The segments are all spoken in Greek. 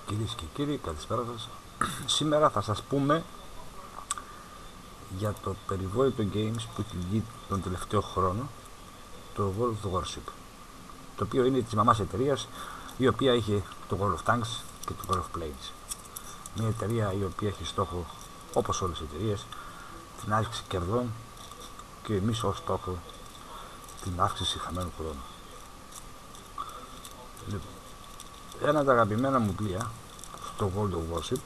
Κυρίες και κύριοι, καλησπέρα σας. Σήμερα θα σας πούμε για το περιβόητο games που έχει βγει τον τελευταίο χρόνο, το World of Warship, το οποίο είναι της μαμάς εταιρείας, η οποία είχε το World of Tanks και το World of Planes. Μια εταιρεία η οποία έχει στόχο, όπως όλες οι εταιρείες, την αύξηση κερδών και εμείς ως στόχο την αύξηση χαμένου χρόνου. Ένα από τα αγαπημένα μου πλοία στο World of Warship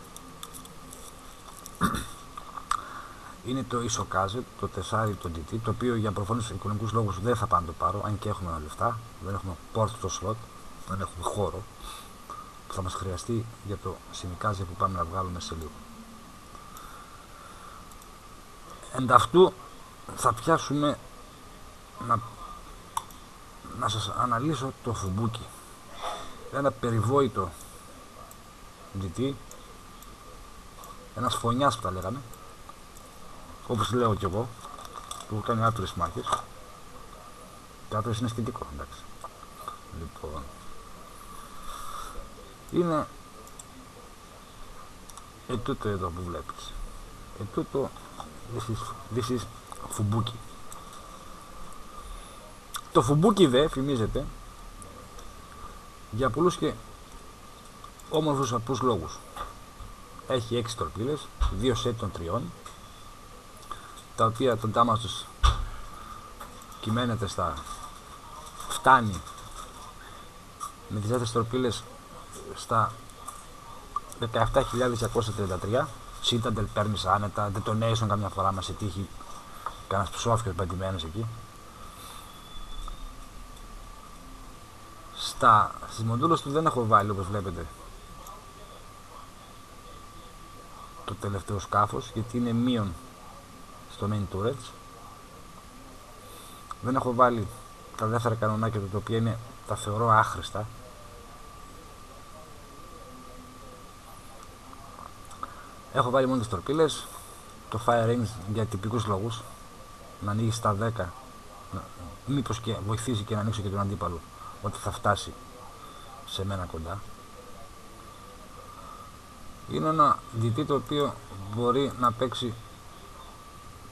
είναι το Isokaze, το 4 το DT, το οποίο για προφανώς οικονομικούς λόγους δεν θα πάω να το πάρω, αν και έχουμε λεφτά, δεν έχουμε port στο slot, δεν έχουμε χώρο που θα μας χρειαστεί για το Shimikaze που πάμε να βγάλουμε σε λίγο. Ενταυτού θα πιάσουμε να σας αναλύσω το Fubuki, ένα περιβόητο DT, ένας φωνιάς που τα λέγαμε, όπως λέω κι εγώ, που κάνει άπειρες μάχες και άπειρες είναι σχετικό, εντάξει. Λοιπόν, είναι ετούτο εδώ που βλέπεις, ετούτο this is Fubuki. Το Fubuki δε φημίζεται για πολλούς και όμορφους απλούς λόγους. Έχει 6 τορπίλες, 2 σετ των 3, τα οποία το damage τους κυμαίνεται φτάνει με τις 4 τορπίλες στα 17.233. Citadel παίρνεις άνετα, detonation καμιά φορά μας σε τύχει κανένας ψόφιος μπαντημένος εκεί. Στις μοντούλες του δεν έχω βάλει, όπως βλέπετε, το τελευταίο σκάφος, γιατί είναι μείον στο main turrets. Δεν έχω βάλει τα δεύτερα κανονάκια του, τα οποία είναι, τα θεωρώ άχρηστα. Έχω βάλει μόνο τις τορπίλες, το fire range για τυπικούς λόγους, να ανοίγει στα 10, μήπως και βοηθήσει και να ανοίξω και τον αντίπαλο ότι θα φτάσει σε μένα κοντά. Είναι ένα DT το οποίο μπορεί να παίξει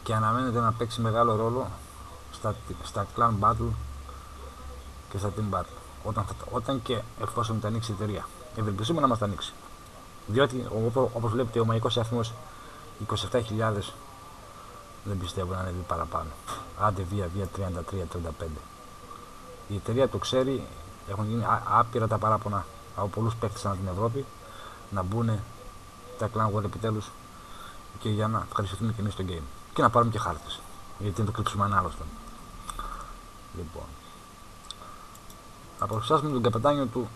και αναμένεται να παίξει μεγάλο ρόλο στα clan battle και στα team battle, όταν και εφόσον τα ανοίξει η εταιρεία. Ευελπιστούμε να μας τα ανοίξει, διότι όπως βλέπετε ο μαγικός αριθμός 27.000 δεν πιστεύω να ανέβει παραπάνω, άντε βία 33-35. Η εταιρεία το ξέρει, έχουν γίνει άπειρα τα παράπονα από πολλούς παίκτες ανά την Ευρώπη να μπουν τα clan war επιτέλους, και για να ευχαριστηθούμε και εμείς στο game και να πάρουμε και χάρτες, γιατί είναι το κρύψουμε ανάλωστον. Λοιπόν, να παρουσιάσουμε τον καπετάνιο του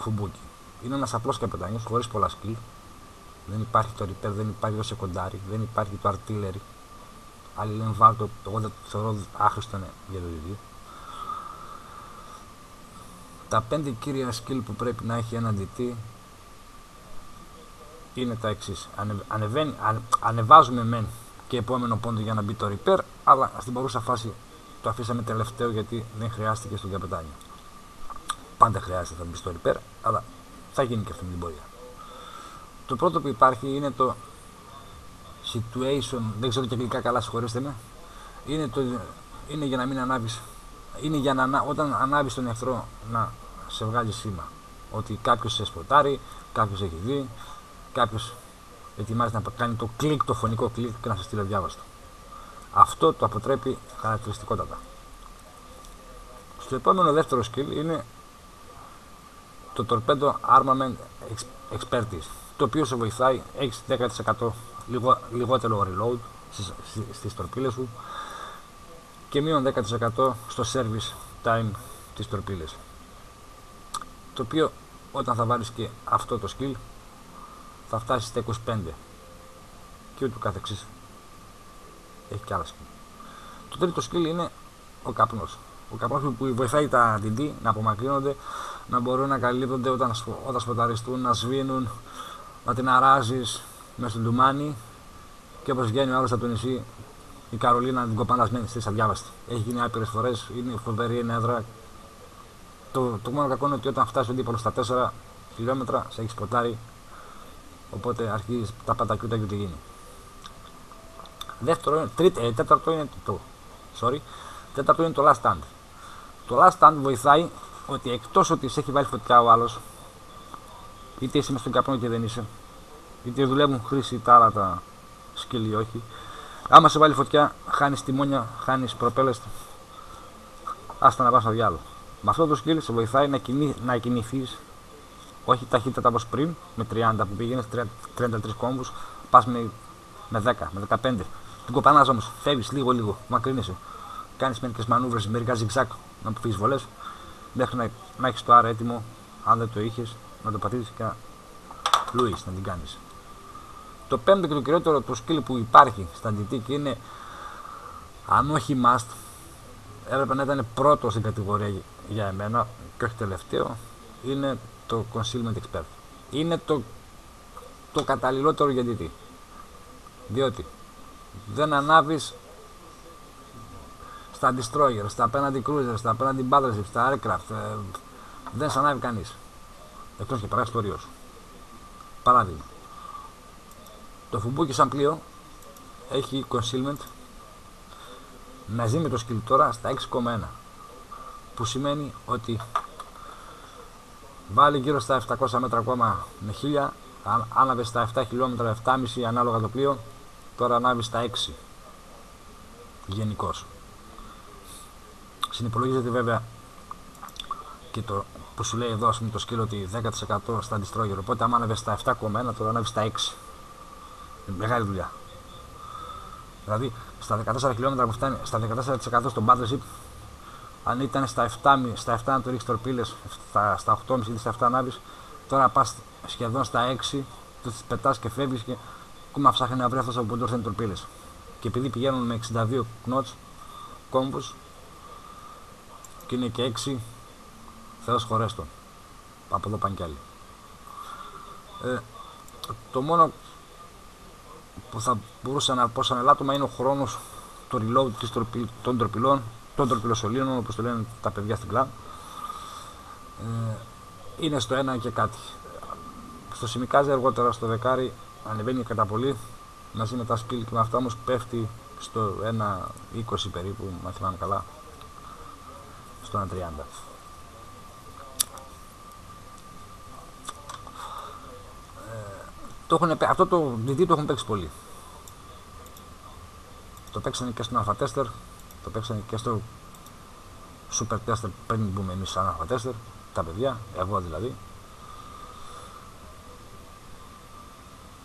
Fubuki. Είναι ένας απλός καπετάνιος χωρίς πολλά skill. Δεν υπάρχει το repair, δεν υπάρχει το secondary, δεν υπάρχει το artillery. Άλλοι λένε βάλτο, εγώ δεν το θεωρώ άχρηστο για το DD. Τα 5 κύρια skill που πρέπει να έχει ένα DT είναι τα εξής. Ανεβάζουμε μεν και επόμενο πόντο για να μπει το repair, αλλά στην παρούσα φάση το αφήσαμε τελευταίο γιατί δεν χρειάστηκε στον καπετάνιο. Πάντα χρειάζεται να μπει στο repair, αλλά θα γίνει και αυτό με την πορεία. Το πρώτο που υπάρχει είναι το situation, δεν ξέρω και αγγλικά καλά, συγχωρέστε με. Είναι για να μην ανάβεις, είναι για να, όταν ανάβεις τον εχθρό να σε βγάλει σήμα ότι κάποιος σε σποτάρει, κάποιος έχει δει, κάποιος ετοιμάζει να κάνει το κλικ, το φωνικό κλικ και να σε στείλει αδιάβαστο. Αυτό το αποτρέπει χαρακτηριστικότατα. Στο επόμενο δεύτερο skill είναι το Torpedo Armament Expertise, το οποίο σε βοηθάει, έχεις 10% λιγότερο reload στις τορπίλες σου και μείον 10% στο service time της τορπίλες, το οποίο όταν θα βάλεις και αυτό το skill θα φτάσει στα 25 και ούτω καθεξής. Έχει και άλλα skill. Το τρίτο skill είναι ο καπνός. Ο καπνός που βοηθάει τα DD να απομακρύνονται, να μπορούν να καλύπτονται όταν σποταριστούν, να σβήνουν, να την αράζεις μέσα στο λουμάνι, και όπως βγαίνει ο άλλος από το νησί, η Καρολίνα την κοπανασμένη στις αδιάβαστη. Έχει γίνει άπειρες φορές, είναι φοβερή ενέδρα. Το μόνο κακό είναι ότι όταν φτάσει ο αντίπαλος στα 4 χιλιόμετρα σε έχει σποτάρει. Οπότε αρχίζει τα πατακιούτα και τι γίνει. Τέταρτο είναι το last stand. Το last stand βοηθάει ότι εκτός ότι σε έχει βάλει φωτιά ο άλλος, είτε είσαι μες στον καπνό είτε δεν είσαι, είτε δουλεύουν χρήση τα άλλα τα σκύλ ή όχι, άμα σε βάλει φωτιά, χάνεις τιμόνια, χάνεις προπέλες, άστα να πας στο διάλογο. Με αυτό το σκύλ σε βοηθάει να κινηθείς, όχι ταχύτητα όπως πριν, με 30 που πήγαινες, 33 κόμβους, πας με 10, με 15. Την κοπανάς όμως, φεύγεις λίγο, μακρύνεσαι. Κάνεις μερικές μανούβρες, μερικά zigzag να αποφύγεις βολές, μέχρι να έχεις το άρα έτοιμο, αν δεν το είχες, να το πατήσεις και Λουίς να την κάνεις. Το πέμπτο και το κυριότερο το skill που υπάρχει στα GT και είναι, αν όχι must, έπρεπε να ήταν πρώτο στην κατηγορία για εμένα και όχι τελευταίο, είναι το Concealment Expert. Είναι το καταλληλότερο για GT. Διότι δεν ανάβεις στα Destroyer, στα απέναντι Cruiser, στα απέναντι Battleship, στα Aircraft, δεν σε ανάβει κανείς. Εκτός και περάσει το όριό σου. Παράδειγμα, το φουμπούκι σαν πλοίο έχει Concealment μαζί με το skill τώρα στα 6,1, που σημαίνει ότι βάλει γύρω στα 700 μέτρα ακόμα με 1000, άναβε στα 7 χιλιόμετρα, 7,5 ανάλογα το πλοίο, τώρα ανάβει στα 6 γενικώς. Συνυπολογίζεται βέβαια και το που σου λέει εδώ, ας πούμε, το skill ότι 10% στα Destroyer, οπότε άμα ανέβει στα 7,1 τώρα ανέβει στα 6. Είναι μεγάλη δουλειά. Δηλαδή στα 14 χιλιόμετρα που φτάνει, στα 14% στο Battleship, αν ήταν στα 7 να το ρίξεις τορπίλες, στα 8,5 ή στα 7 ανάβεις, τώρα πας σχεδόν στα 6, το πετάς και φεύγεις και ακόμα ψάχνει να βρει αυτός από πού ήρθαν τορπίλες. Και επειδή πηγαίνουν με 62 knots κόμπους και είναι και 6, Θεός χωρέστον. Από εδώ πάνε κι άλλοι. Το μόνο που θα μπορούσα να πω σαν ελάττωμα είναι ο χρόνος του reload των τροπιλών, των τροπιλοσωλήνων, όπως το λένε τα παιδιά στην κλάν. Είναι στο 1 και κάτι. Στο Σιμικάζι αργότερα στο δεκάρι ανεβαίνει κατά πολύ, μαζί με τα skill και με αυτά, όμως πέφτει στο 1.20 περίπου, αν θυμάμαι καλά, στο 1.30. Αυτό το DD το έχουν παίξει πολύ. Το παίξανε και στον Alpha Tester, το παίξανε και στο Super Tester πριν μπούμε εμείς σαν Alpha Tester, τα παιδιά, εγώ δηλαδή.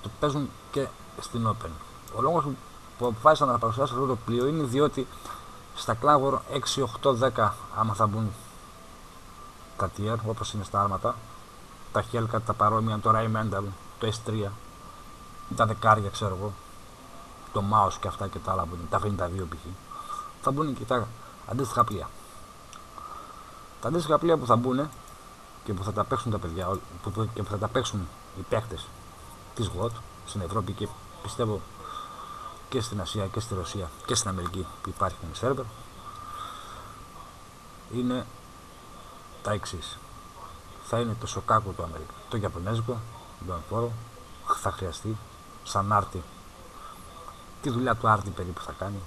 Το παίζουν και στην Open. Ο λόγος που αποφάσισα να παρουσιάσω αυτό το πλοίο είναι διότι στα Clan War 6, 8, 10, άμα θα μπουν τα tier, όπως είναι στα άρματα, τα Hellcat, τα παρόμοια, το Rheinmetall, το S3, τα δεκάρια ξέρω εγώ, το Mouse και αυτά και τα άλλα που είναι, τα 52 π.χ. θα μπουν και τα αντίστοιχα πλοία. Τα αντίστοιχα πλοία που θα μπουν και που θα τα παίξουν τα παιδιά και που θα τα παίξουν οι παίχτες της WOT στην Ευρώπη και πιστεύω και στην Ασία και στη Ρωσία και στην Αμερική που υπάρχουν σερβερ, είναι τα εξής. Θα είναι το Σοκάκου του Αμερική, το Ιαπωνέζικο, τον φόρο, θα χρειαστεί σαν άρτη, τη δουλειά του άρτη περίπου θα κάνει.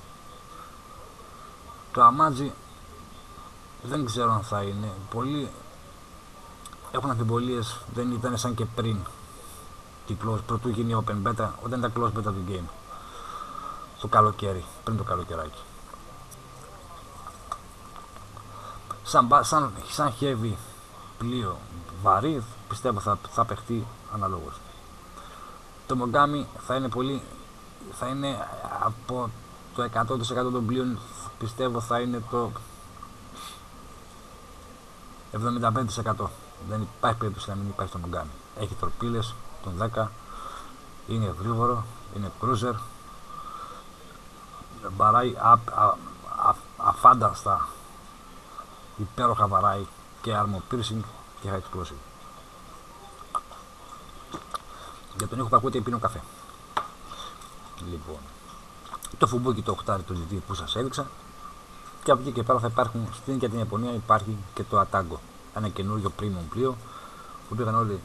Το Αμάτζι δεν ξέρω αν θα είναι, πολλοί έχουν αμφιβολίες, δεν ήταν σαν και πριν πρωτού γίνει open beta, όταν ήταν close beta του game, το καλοκαίρι, πριν το καλοκαιράκι. Σαν heavy πλοίο βαρύ, πιστεύω θα παιχτεί αναλόγως. Το Mogami θα είναι από το 100% των πλοίων, πιστεύω θα είναι το 75%. Δεν υπάρχει περίπτωση να μην υπάρχει το Mogami. Έχει τορπίλες, τον 10, είναι γρήγορο, είναι cruiser, βαράει αφάνταστα, υπέροχα βαράει και armor piercing και high explosive. Για τον ήχο που ακούτε πίνω καφέ. Λοιπόν, το φουμπούκι το 8 του GT που σας έδειξα, και από εκεί και πέρα θα υπάρχουν, στην και την Ιαπωνία υπάρχει και το Atago, ένα καινούριο premium πλοίο που πήγαν όλοι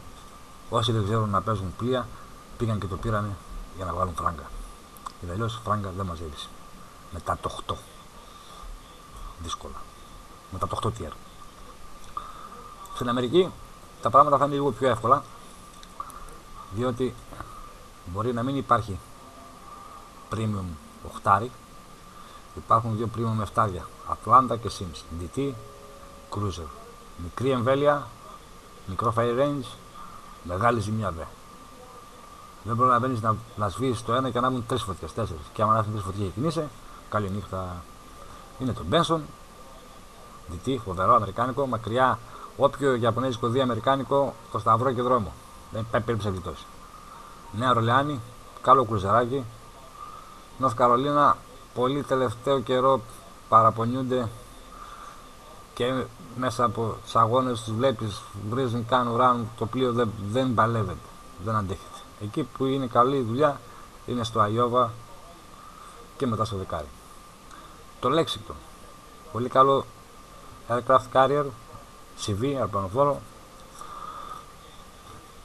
Όσοι δεν ξέρουν να παίζουν πλοία, πήγαν και το πήρανε για να βγάλουν φράγκα. Γιατί αλλιώς φράγκα δεν μαζεύεις. Μετά το 8. Δύσκολα. Μετά το 8 tier. Στην Αμερική τα πράγματα θα είναι λίγο πιο εύκολα, διότι μπορεί να μην υπάρχει premium 8. Υπάρχουν δύο premium 7. Atlanta και Sims. DT, Cruiser. Μικρή εμβέλεια, μικρό fire range, μεγάλη ζημιά δε. Δεν προλαβαίνεις να σβήσεις το ένα και να έχουν 3 φωτιές, 4. Και άμα να έχουν 3 φωτιές και κινείσαι, καλή νύχτα. Είναι το Benson, DT, φοβερό αμερικάνικο, μακριά, όποιο ιαπωνέζικο δει αμερικάνικο, το σταυρό και δρόμο. Δεν υπάρχει περίπτωση να γλιτώσει. Νέα Ορλεάνη, καλό κρουζεράκι. Νορθ Καρολίνα, πολύ τελευταίο καιρό παραπονιούνται και μέσα από τους αγώνες τους βλέπεις, βρίζουν, κάνουν ράνουν, το πλοίο δεν παλεύεται, δεν αντέχεται. Εκεί που είναι καλή δουλειά είναι στο Αϊόβα και μετά στο δεκάρι. Το Lexington, πολύ καλό aircraft carrier, CV, αεροπλανοφόρο,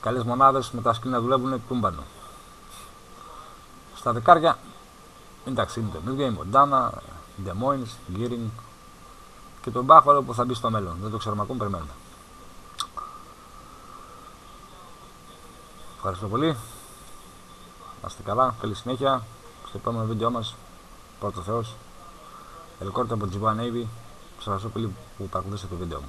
καλές μονάδες με τα σκριν να δουλεύουν τούμπανο. Στα δεκάρια, εντάξει, είναι το ίδιο, η Μοντάνα, η Des Moines, η Gearing και τον Buffalo που θα μπει στο μέλλον. Δεν το ξέρουμε ακόμα, περιμένουμε. Ευχαριστώ πολύ. Να είστε καλά, καλή συνέχεια. Στο επόμενο βίντεο μας, πρώτο Θεός, Ελκόρτο από G1 Navy. Σας ευχαριστώ πολύ που παρακολουθήσατε το βίντεο μου.